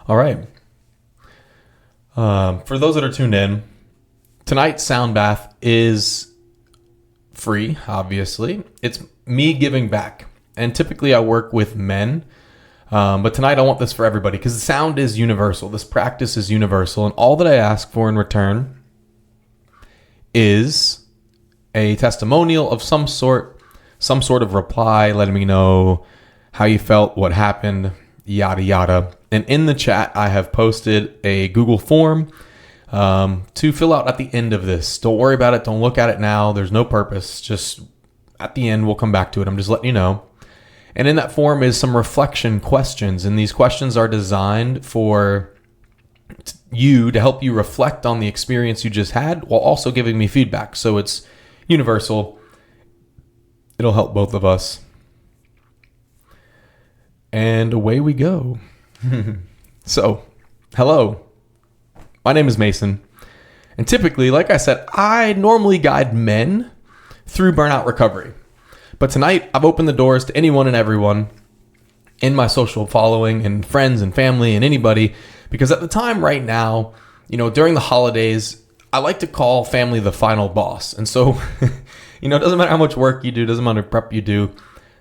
All right. For those that are tuned in, tonight's sound bath is free, obviously. It's me giving back. And typically I work with men, but tonight I want this for everybody because the sound is universal. This practice is universal. And all that I ask for in return is a testimonial of some sort of reply, letting me know how you felt, what happened, yada, yada. And in the chat, I have posted a Google form to fill out at the end of this. Don't worry about it. Don't look at it now. There's no purpose. Just at the end, we'll come back to it. I'm just letting you know. And in that form is some reflection questions. And these questions are designed for you to help you reflect on the experience you just had while also giving me feedback. So it's universal. It'll help both of us. And away we go. So, hello. My name is Mason. And typically, like I said, I normally guide men through burnout recovery. But tonight, I've opened the doors to anyone and everyone in my social following and friends and family and anybody. Because at the time right now, during the holidays, I like to call family the final boss. And so, it doesn't matter how much work you do, doesn't matter prep you do.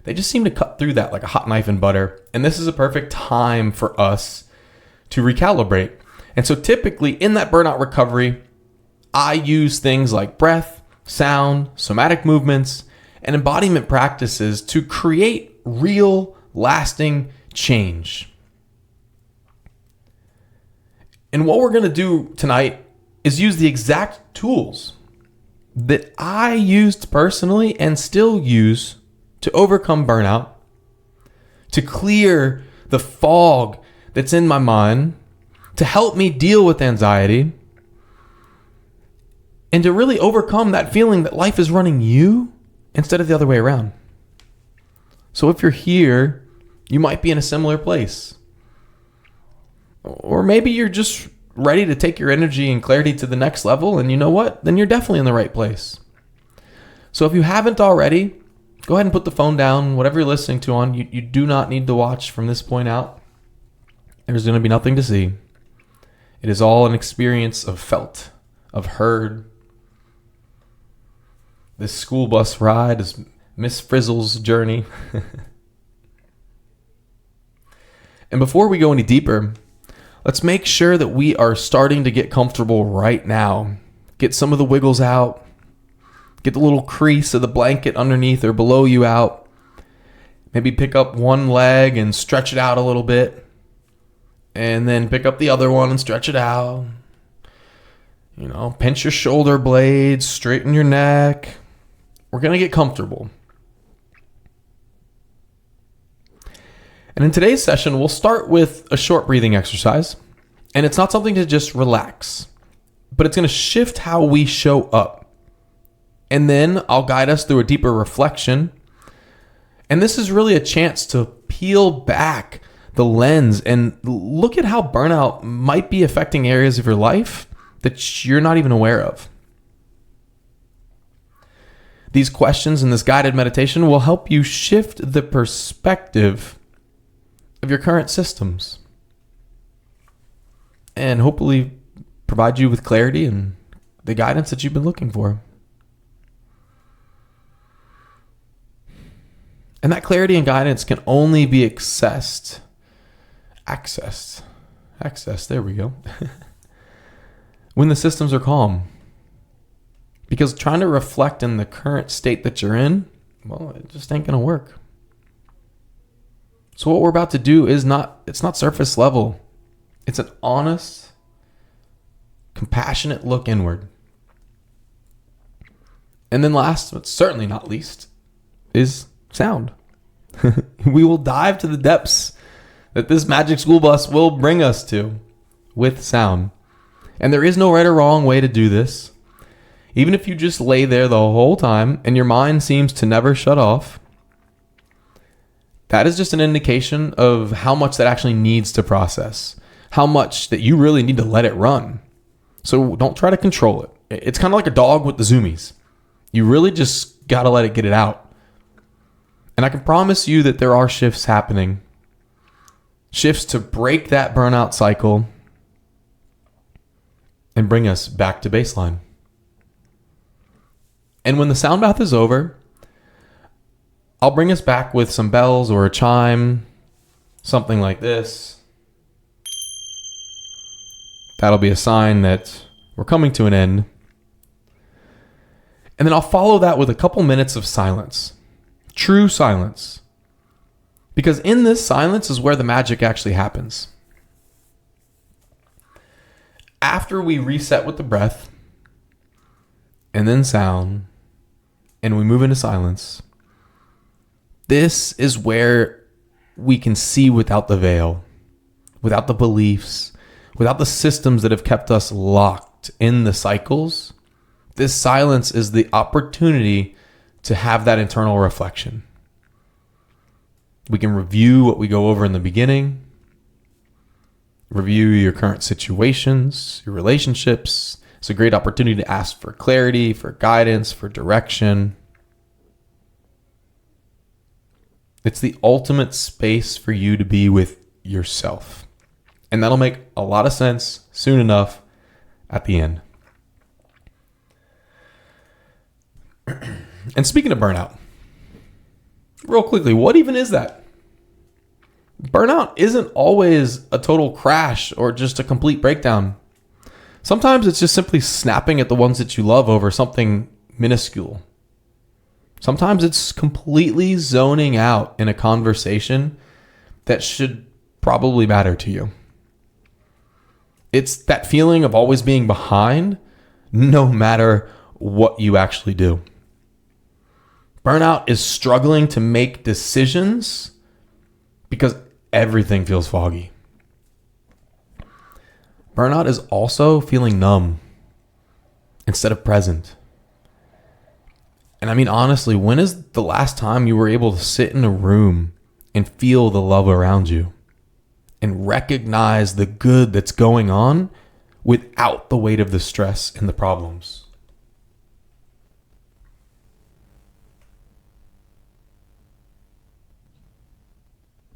They just seem to cut through that like a hot knife in butter. And this is a perfect time for us to recalibrate. And so typically in that burnout recovery, I use things like breath, sound, somatic movements, and embodiment practices to create real, lasting change. And what we're going to do tonight is use the exact tools that I used personally and still use to overcome burnout, to clear the fog that's in my mind, to help me deal with anxiety, and to really overcome that feeling that life is running you instead of the other way around. So if you're here, you might be in a similar place. Or maybe you're just ready to take your energy and clarity to the next level, and you know what? Then you're definitely in the right place. So if you haven't already, go ahead and put the phone down, whatever you're listening to on. You do not need to watch from this point out. There's going to be nothing to see. It is all an experience of felt, of heard. This school bus ride is Miss Frizzle's journey. And before we go any deeper, let's make sure that we are starting to get comfortable right now. Get some of the wiggles out. Get the little crease of the blanket underneath or below you out. Maybe pick up one leg and stretch it out a little bit. And then pick up the other one and stretch it out. Pinch your shoulder blades, straighten your neck. We're going to get comfortable. And in today's session, we'll start with a short breathing exercise. And it's not something to just relax, but it's going to shift how we show up. And then I'll guide us through a deeper reflection. And this is really a chance to peel back the lens and look at how burnout might be affecting areas of your life that you're not even aware of. These questions and this guided meditation will help you shift the perspective of your current systems and hopefully provide you with clarity and the guidance that you've been looking for. And that clarity and guidance can only be accessed, there we go, when the systems are calm. Because trying to reflect in the current state that you're in, well, it just ain't going to work. So what we're about to do it's not surface level. It's an honest, compassionate look inward. And then last, but certainly not least, is sound. We will dive to the depths that this magic school bus will bring us to with sound. And there is no right or wrong way to do this. Even if you just lay there the whole time and your mind seems to never shut off, that is just an indication of how much that actually needs to process, how much that you really need to let it run. So don't try to control it. It's kind of like a dog with the zoomies. You really just got to let it get it out. And I can promise you that there are shifts happening. shifts to break that burnout cycle and bring us back to baseline. And when the sound bath is over, I'll bring us back with some bells or a chime, something like this. That'll be a sign that we're coming to an end. And then I'll follow that with a couple minutes of silence. True silence. Because in this silence is where the magic actually happens. After we reset with the breath, and then sound, and we move into silence, this is where we can see without the veil, without the beliefs, without the systems that have kept us locked in the cycles. This silence is the opportunity to have that internal reflection. We can review what we go over in the beginning, review your current situations, your relationships. It's a great opportunity to ask for clarity, for guidance, for direction. It's the ultimate space for you to be with yourself. And that'll make a lot of sense soon enough at the end. And speaking of burnout, real quickly, what even is that? Burnout isn't always a total crash or just a complete breakdown. Sometimes it's just simply snapping at the ones that you love over something minuscule. Sometimes it's completely zoning out in a conversation that should probably matter to you. It's that feeling of always being behind, no matter what you actually do. Burnout is struggling to make decisions because everything feels foggy. Burnout is also feeling numb instead of present. And I mean, honestly, when is the last time you were able to sit in a room and feel the love around you and recognize the good that's going on without the weight of the stress and the problems?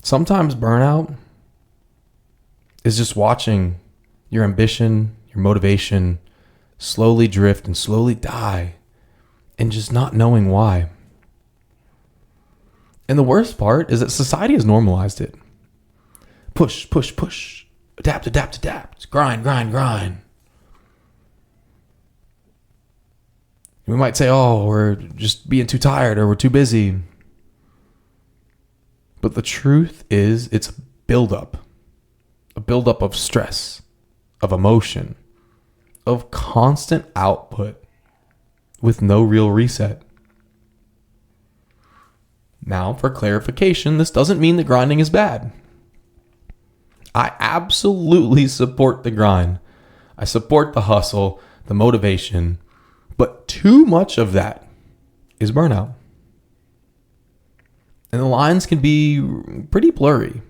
Sometimes burnout is just watching your ambition, your motivation slowly drift and slowly die and just not knowing why. And the worst part is that society has normalized it. Push, push, push. Adapt, adapt, adapt. Grind, grind, grind. We might say, oh, we're just being too tired or we're too busy. But the truth is, it's a buildup of stress, of emotion, of constant output with no real reset. Now, for clarification, this doesn't mean that grinding is bad. I absolutely support the grind. I support the hustle, the motivation, but too much of that is burnout. And the lines can be pretty blurry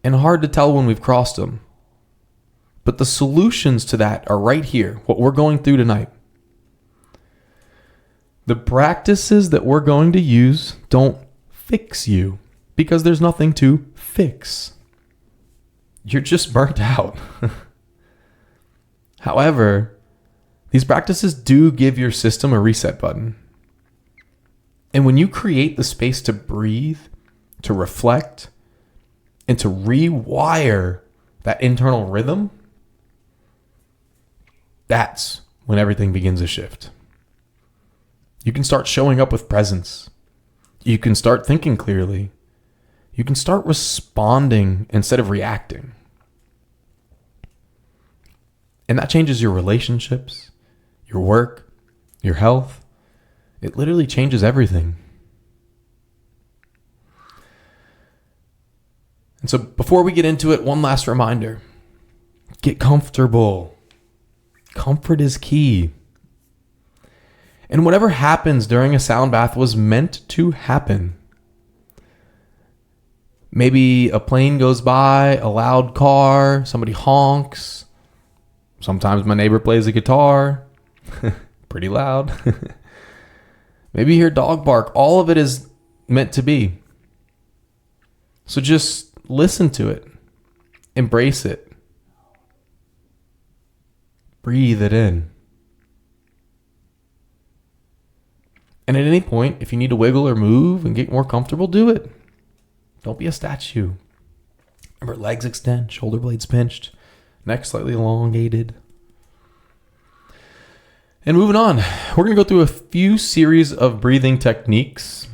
and hard to tell when we've crossed them. But the solutions to that are right here, what we're going through tonight. The practices that we're going to use don't fix you because there's nothing to fix. You're just burnt out. However, these practices do give your system a reset button. And when you create the space to breathe, to reflect, and to rewire that internal rhythm, that's when everything begins to shift. You can start showing up with presence. You can start thinking clearly. You can start responding instead of reacting. And that changes your relationships, your work, your health. It literally changes everything. And so before we get into it, one last reminder. Get comfortable. Comfort is key. And whatever happens during a sound bath was meant to happen. Maybe a plane goes by, a loud car, somebody honks. Sometimes my neighbor plays a guitar. Pretty loud. Maybe you hear dog bark. All of it is meant to be. So just listen to it. Embrace it. Breathe it in. And at any point, if you need to wiggle or move and get more comfortable, do it. Don't be a statue. Remember, legs extend, shoulder blades pinched, neck slightly elongated. And moving on, we're going to go through a few series of breathing techniques.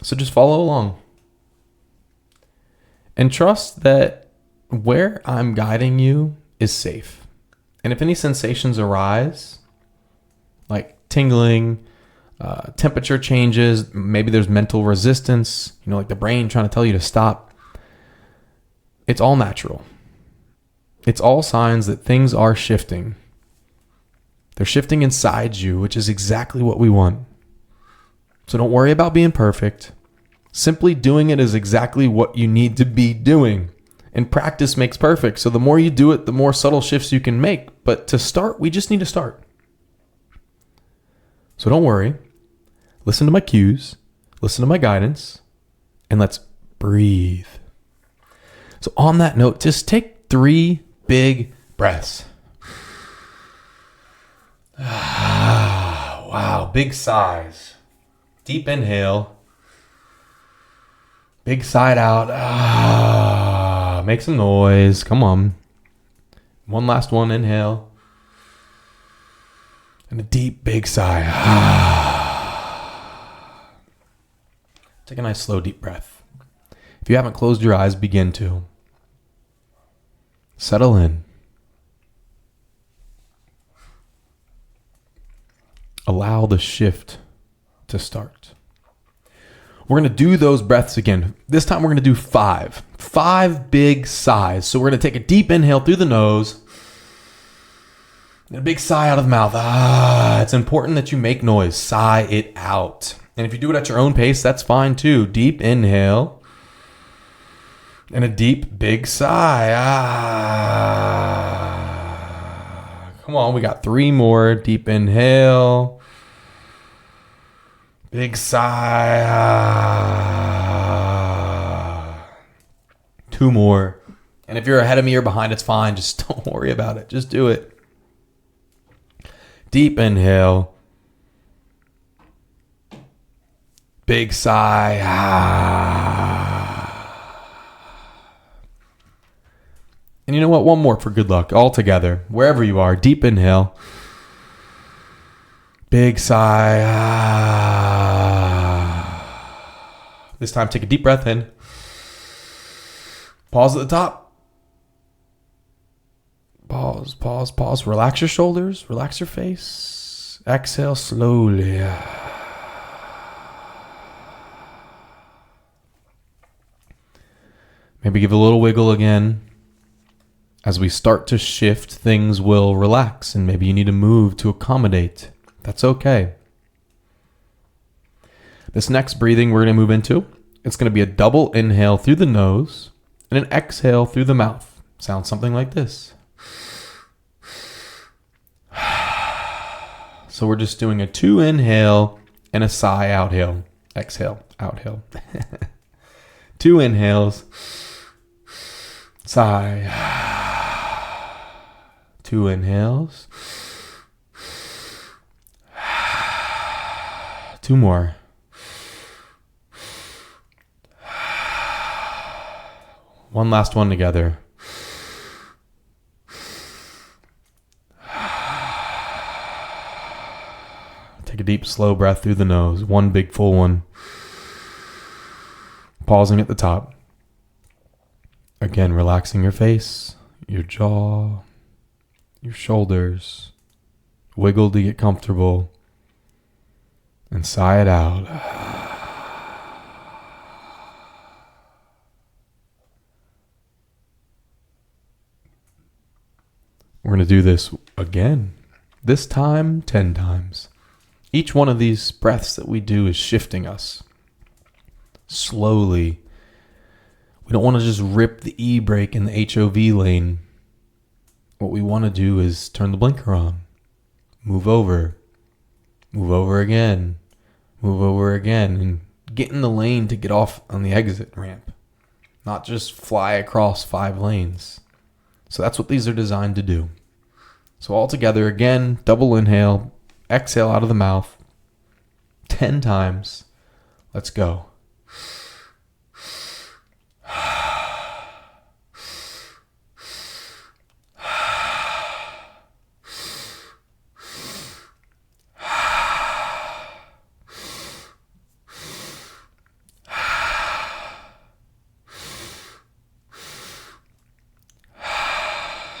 So just follow along. And trust that where I'm guiding you is safe. And if any sensations arise, like tingling, temperature changes, maybe there's mental resistance, like the brain trying to tell you to stop, it's all natural. It's all signs that things are shifting. They're shifting inside you, which is exactly what we want. So don't worry about being perfect. Simply doing it is exactly what you need to be doing. And practice makes perfect. So the more you do it, the more subtle shifts you can make. But to start, we just need to start. So don't worry. Listen to my cues. Listen to my guidance. And let's breathe. So on that note, just take 3 big breaths. Wow, big sighs. Deep inhale. Big sigh out. Make some noise. Come on. One last one. Inhale. And a deep, big sigh. Take a nice, slow, deep breath. If you haven't closed your eyes, begin to. Settle in. Allow the shift to start. We're going to do those breaths again. This time we're going to do 5. 5 big sighs. So we're going to take a deep inhale through the nose. And a big sigh out of the mouth. It's important that you make noise. Sigh it out. And if you do it at your own pace, that's fine too. Deep inhale. And a deep, big sigh. Come on, we got 3 more. Deep inhale. Big sigh. 2 more. And if you're ahead of me or behind, it's fine. Just don't worry about it. Just do it. Deep inhale. Big sigh. And you know what? One more for good luck. All together. Wherever you are. Deep inhale. Big sigh. This time, take a deep breath in. Pause at the top. Pause, pause, pause. Relax your shoulders. Relax your face. Exhale slowly. Maybe give a little wiggle again. As we start to shift, things will relax, and maybe you need to move to accommodate. That's okay. This next breathing we're going to move into, it's going to be a double inhale through the nose and an exhale through the mouth. Sounds something like this. So we're just doing a 2 inhale and a sigh outhale. Exhale, outhale. 2 inhales. Sigh. 2 inhales. 2 more. One last one together. Take a deep, slow breath through the nose. 1 big, full one. Pausing at the top. Again, relaxing your face, your jaw, your shoulders. Wiggle to get comfortable. And sigh it out. We're going to do this again. This time, 10 times. Each one of these breaths that we do is shifting us. Slowly. We don't want to just rip the e-brake in the HOV lane. What we want to do is turn the blinker on. Move over. Move over again. Move over again. And get in the lane to get off on the exit ramp. not just fly across 5 lanes. So that's what these are designed to do. So all together, again, double inhale, exhale out of the mouth 10 times. Let's go.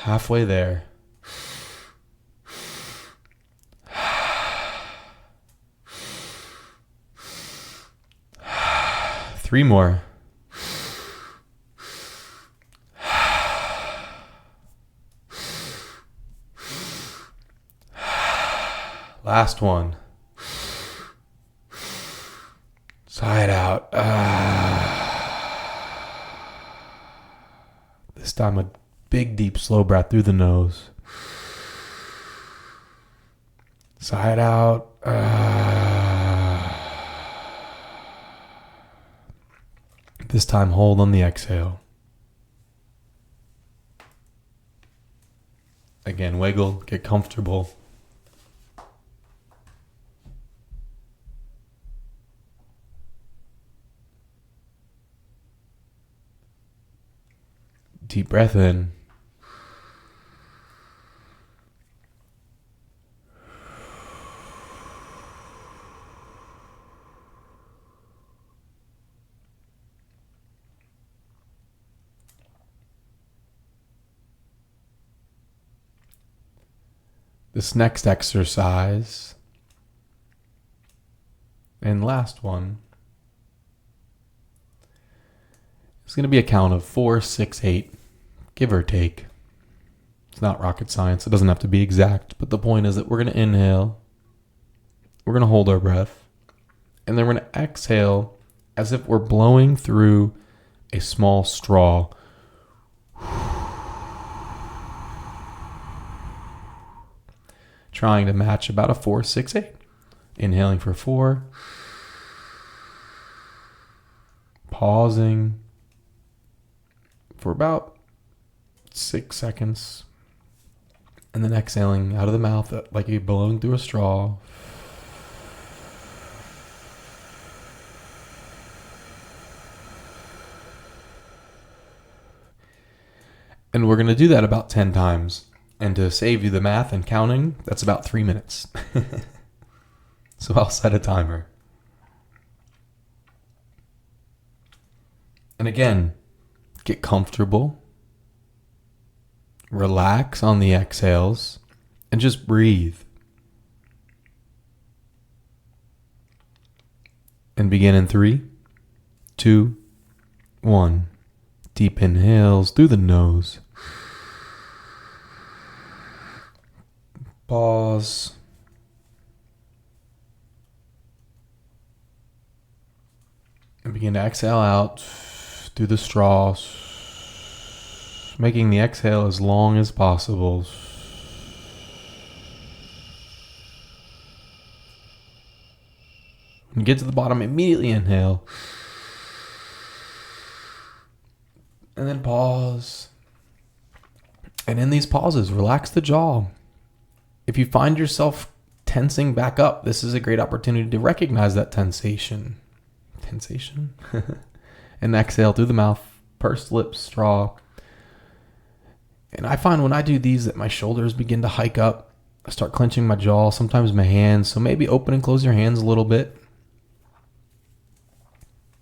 Halfway there. Three more. Last one. Sigh it out. This time a big, deep, slow breath through the nose. Sigh it out. This time hold on the exhale. Again, wiggle, get comfortable. Deep breath in. This next exercise and last one is going to be a count of 4, 6, 8, give or take. It's not rocket science. It doesn't have to be exact. But the point is that we're going to inhale. We're going to hold our breath. And then we're going to exhale as if we're blowing through a small straw. Trying to match about a 4, 6, 8. Inhaling for 4. Pausing for about 6 seconds. And then exhaling out of the mouth like you're blowing through a straw. And we're going to do that about 10 times. And to save you the math and counting, that's about 3 minutes. So I'll set a timer. And again, get comfortable. Relax on the exhales. And just breathe. And begin in 3, 2, 1. Deep inhales through the nose. Pause. And begin to exhale out through the straw, making the exhale as long as possible. When you get to the bottom, immediately inhale. And then pause. And in these pauses, relax the jaw. If you find yourself tensing back up, this is a great opportunity to recognize that tensation. Tensation? And exhale through the mouth, pursed lips, straw. And I find when I do these that my shoulders begin to hike up. I start clenching my jaw, sometimes my hands. So maybe open and close your hands a little bit.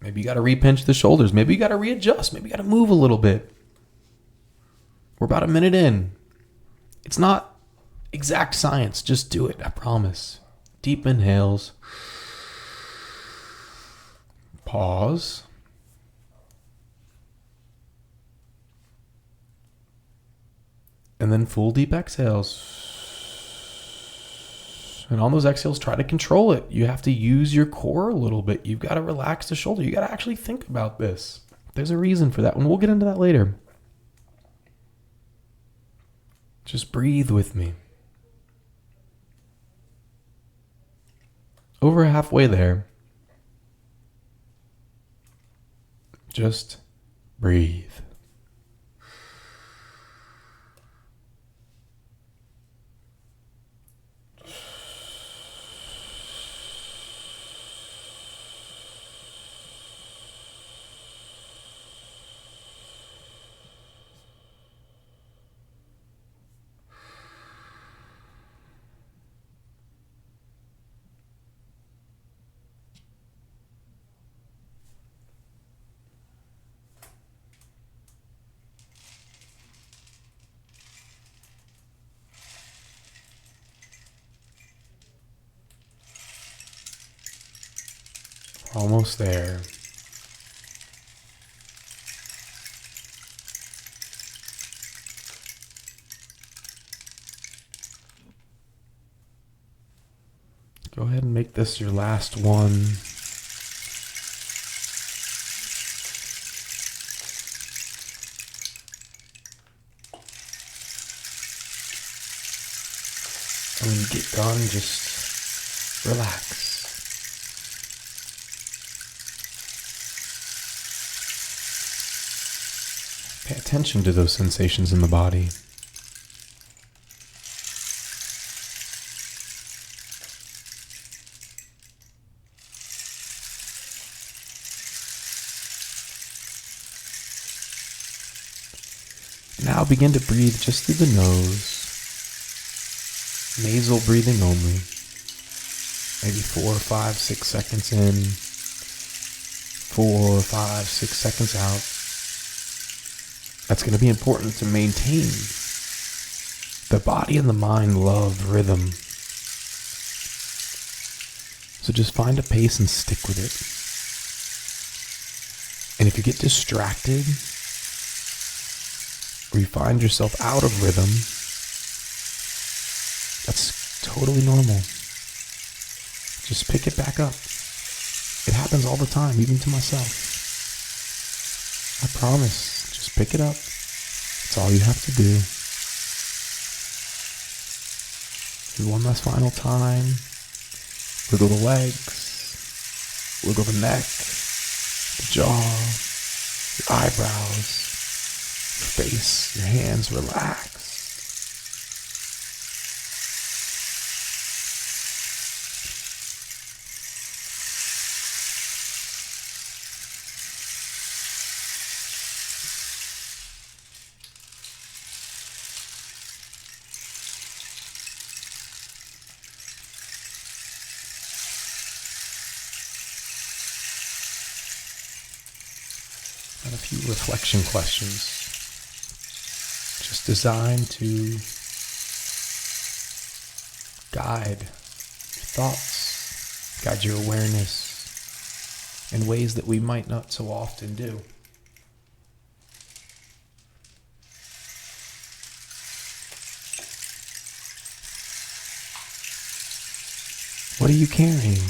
Maybe you got to repinch the shoulders. Maybe you got to readjust. Maybe you got to move a little bit. We're about a minute in. It's not exact science. Just do it. I promise. Deep inhales. Pause. And then full deep exhales. And on those exhales, try to control it. You have to use your core a little bit. You've got to relax the shoulder. You got to actually think about this. There's a reason for that, and we'll get into that later. Just breathe with me. Over halfway there. Just Breathe. Almost there. Go ahead and make this your last one. And when you get done, just relax. Pay attention to those sensations in the body. Now begin to breathe just through the nose. Nasal breathing only. Maybe 4, 5, 6 seconds in. 4, 5, 6 seconds out. That's going to be important to maintain. The body and the mind love rhythm. So just find a pace and stick with it. And if you get distracted, or you find yourself out of rhythm, that's totally normal. Just pick it back up. It happens all the time, even to myself. I promise. Just pick it up. That's all you have to do. And one last final time. Wiggle the legs. Wiggle the neck. The jaw. Your eyebrows. Your face. Your hands. Relax. And a few reflection questions, just designed to guide your thoughts, guide your awareness in ways that we might not so often do. What are you carrying?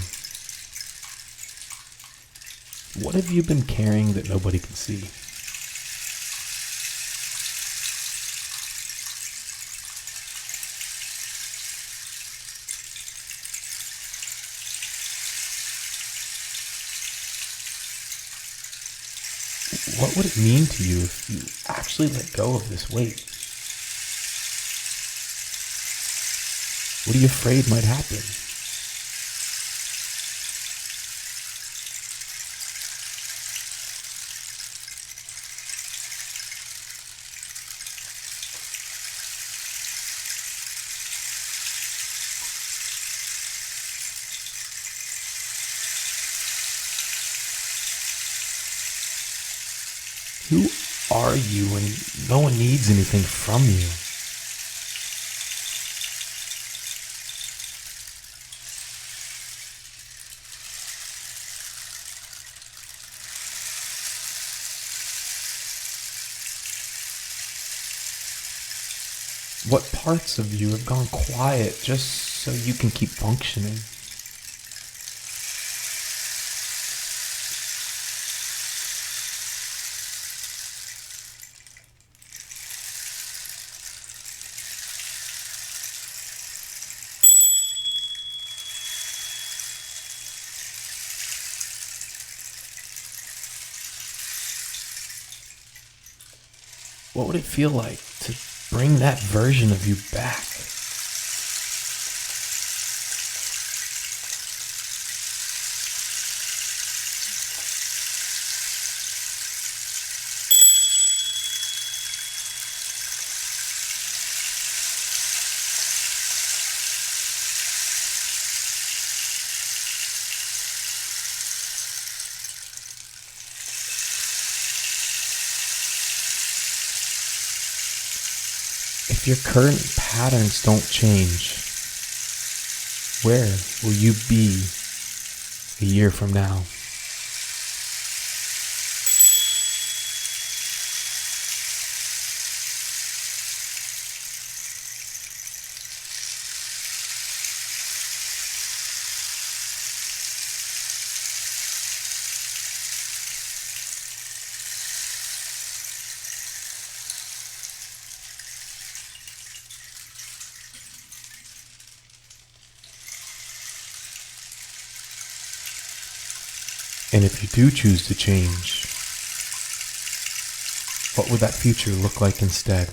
What have you been carrying that nobody can see? What would it mean to you if you actually let go of this weight? What are you afraid might happen? Who are you when no one needs anything from you? What parts of you have gone quiet just so you can keep functioning? What would it feel like to bring that version of you back? If your current patterns don't change, where will you be a year from now? And if you do choose to change, what would that future look like instead?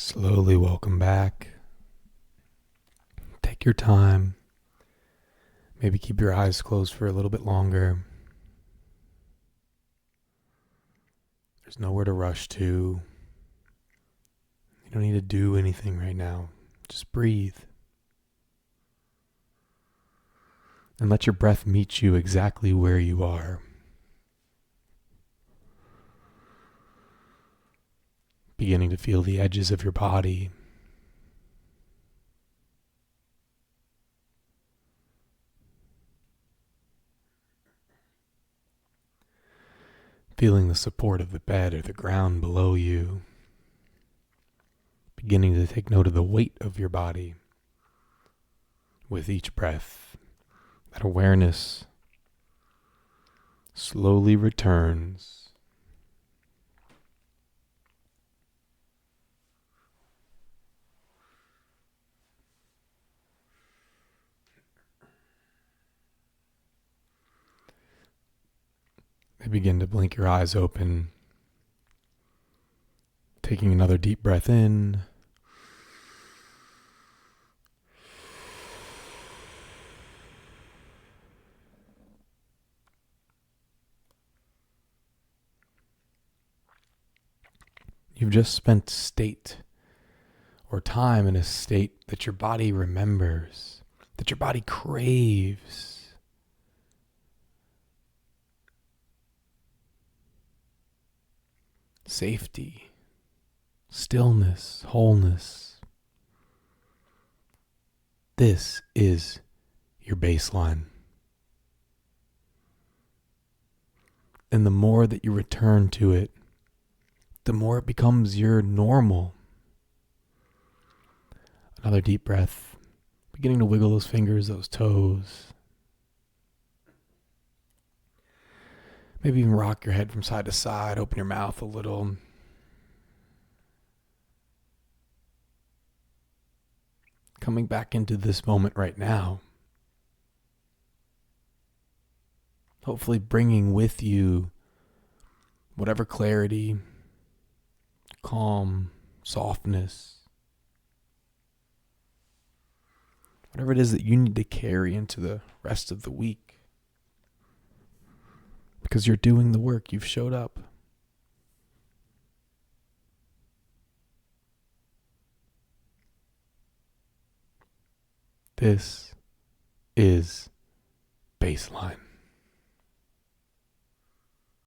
Slowly welcome back. Take your time. Maybe keep your eyes closed for a little bit longer. There's nowhere to rush to. You don't need to do anything right now. Just breathe. And let your breath meet you exactly where you are. Beginning to feel the edges of your body. Feeling the support of the bed or the ground below you. Beginning to take note of the weight of your body with each breath. That awareness slowly returns. And begin to blink your eyes open. Taking another deep breath in. You've just spent state or time in a state that your body remembers, that your body craves. Safety, stillness, wholeness. This is your baseline. And the more that you return to it, the more it becomes your normal. Another deep breath, beginning to wiggle those fingers, those toes. Maybe even rock your head from side to side, open your mouth a little. Coming back into this moment right now. Hopefully bringing with you whatever clarity, calm, softness, whatever it is that you need to carry into the rest of the week. Because you're doing the work, you've showed up. This is baseline.